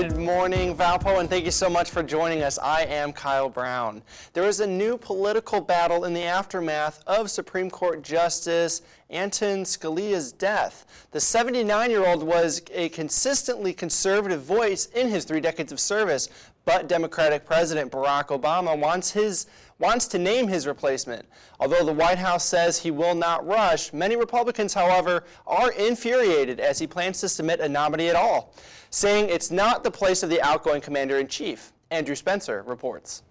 Good morning, Valpo, and thank you so much for joining us. I am Kyle Brown. There is a new political battle in the aftermath of Supreme Court Justice Antonin Scalia's death. The 79-year-old was a consistently conservative voice in his 3 decades of service, but Democratic President Barack Obama wants to name his replacement. Although the White House says he will not rush, many Republicans, however, are infuriated as he plans to submit a nominee at all, saying it's not the place of the outgoing commander-in-chief. Andrew Spencer reports.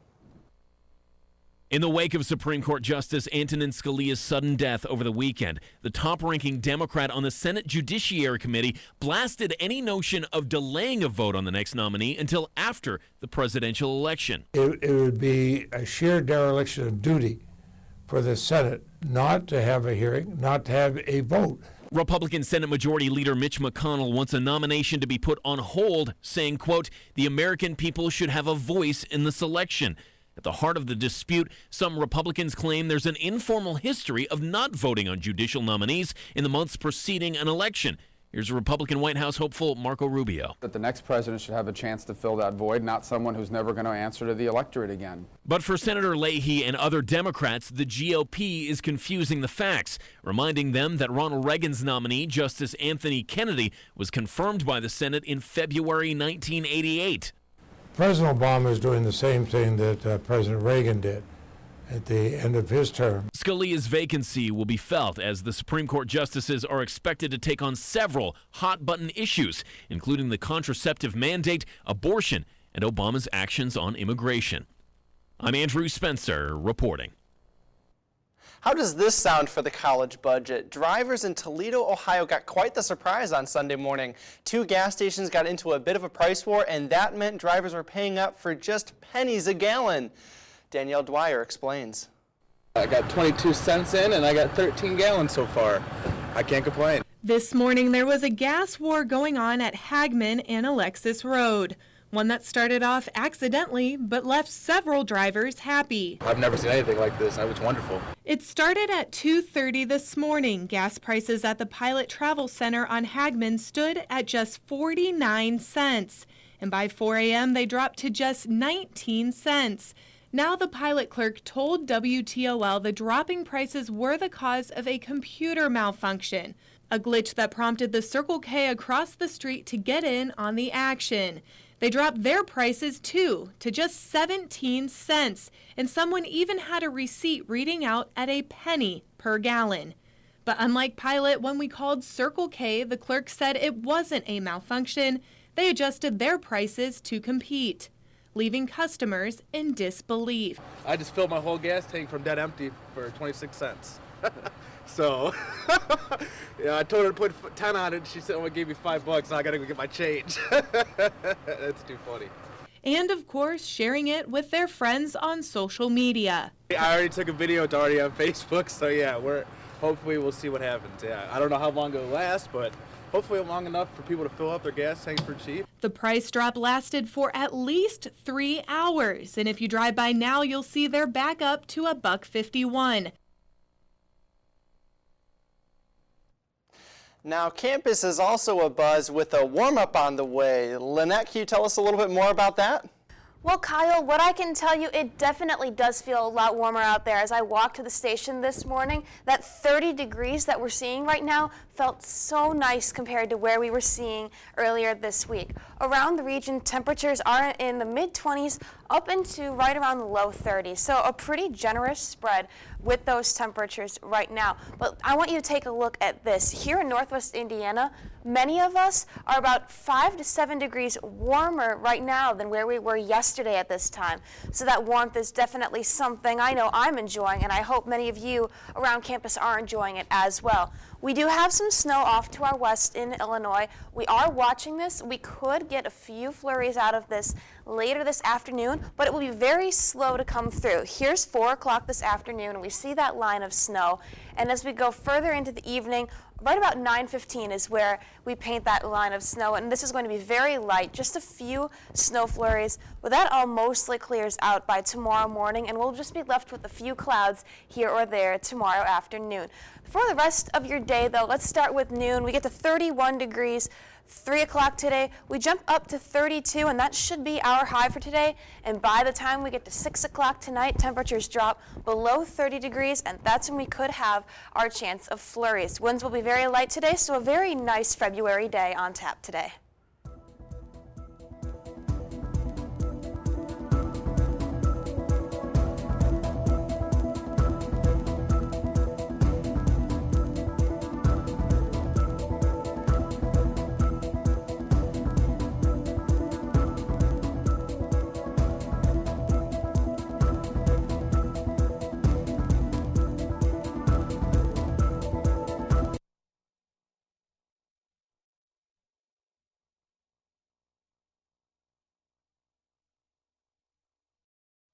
In the wake of Supreme Court Justice Antonin Scalia's sudden death over the weekend, the top-ranking Democrat on the Senate Judiciary Committee blasted any notion of delaying a vote on the next nominee until after the presidential election. It would be a sheer dereliction of duty for the Senate not to have a hearing, not to have a vote. Republican Senate Majority Leader Mitch McConnell wants a nomination to be put on hold, saying, quote, "The American people should have a voice in the selection." At the heart of the dispute, some Republicans claim there's an informal history of not voting on judicial nominees in the months preceding an election. Here's Republican White House hopeful Marco Rubio. That the next president should have a chance to fill that void, not someone who's never going to answer to the electorate again. But for Senator Leahy and other Democrats, the GOP is confusing the facts, reminding them that Ronald Reagan's nominee, Justice Anthony Kennedy, was confirmed by the Senate in February 1988. President Obama is doing the same thing that President Reagan did at the end of his term. Scalia's vacancy will be felt as the Supreme Court justices are expected to take on several hot-button issues, including the contraceptive mandate, abortion, and Obama's actions on immigration. I'm Andrew Spencer reporting. How does this sound for the college budget? Drivers in Toledo, Ohio got quite the surprise on Sunday morning. 2 gas stations got into a bit of a price war, and that meant drivers were paying up for just pennies a gallon. Danielle Dwyer explains. I got 22 cents in and I got 13 gallons so far. I can't complain. This morning there was a gas war going on at Hagman and Alexis Road. One that started off accidentally but left several drivers happy. I've never seen anything like this. It was wonderful. It started at 2:30 this morning. Gas prices at the Pilot Travel Center on Hagman stood at just 49 cents. And by 4 a.m. they dropped to just 19 cents. Now the pilot clerk told WTOL the dropping prices were the cause of a computer malfunction, a glitch that prompted the Circle K across the street to get in on the action. They dropped their prices too, to just 17 cents, and someone even had a receipt reading out at a penny per gallon. But unlike Pilot, when we called Circle K, the clerk said it wasn't a malfunction. They adjusted their prices to compete, leaving customers in disbelief. I just filled my whole gas tank from dead empty for 26 cents. So, yeah, I told her to put 10 on it. She said, "Oh, I gave you $5. Now I got to go get my change." That's too funny. And of course, sharing it with their friends on social media. I already took a video. It's already on Facebook. So yeah, hopefully we'll see what happens. Yeah, I don't know how long it'll last, but hopefully long enough for people to fill up their gas tanks for cheap. The price drop lasted for at least 3 hours, and if you drive by now, you'll see they're back up to $1.51. Now, campus is also abuzz with a warm-up on the way. Lynette, can you tell us a little bit more about that? Well, Kyle, what I can tell you, it definitely does feel a lot warmer out there. As I walked to the station this morning, that 30 degrees that we're seeing right now felt so nice compared to where we were seeing earlier this week. Around the region, temperatures are in the mid-20s up into right around the low 30s. So a pretty generous spread with those temperatures right now. But I want you to take a look at this. Here in Northwest Indiana, many of us are about 5 to 7 degrees warmer right now than where we were yesterday at this time. So that warmth is definitely something I know I'm enjoying, and I hope many of you around campus are enjoying it as well. We do have some snow off to our west in Illinois. We are watching this. We could get a few flurries out of this later this afternoon, but it will be very slow to come through. Here's 4 o'clock this afternoon, and we see that line of snow. And as we go further into the evening, right about 9:15 is where we paint that line of snow, and this is going to be very light, just a few snow flurries, but that all mostly clears out by tomorrow morning, and we'll just be left with a few clouds here or there tomorrow afternoon. For the rest of your day, though, let's start with noon. We get to 31 degrees. 3 o'clock today, we jump up to 32, and that should be our high for today. And by the time we get to 6 o'clock tonight, temperatures drop below 30 degrees, and that's when we could have our chance of flurries. Winds will be very light today, so a very nice February day on tap today.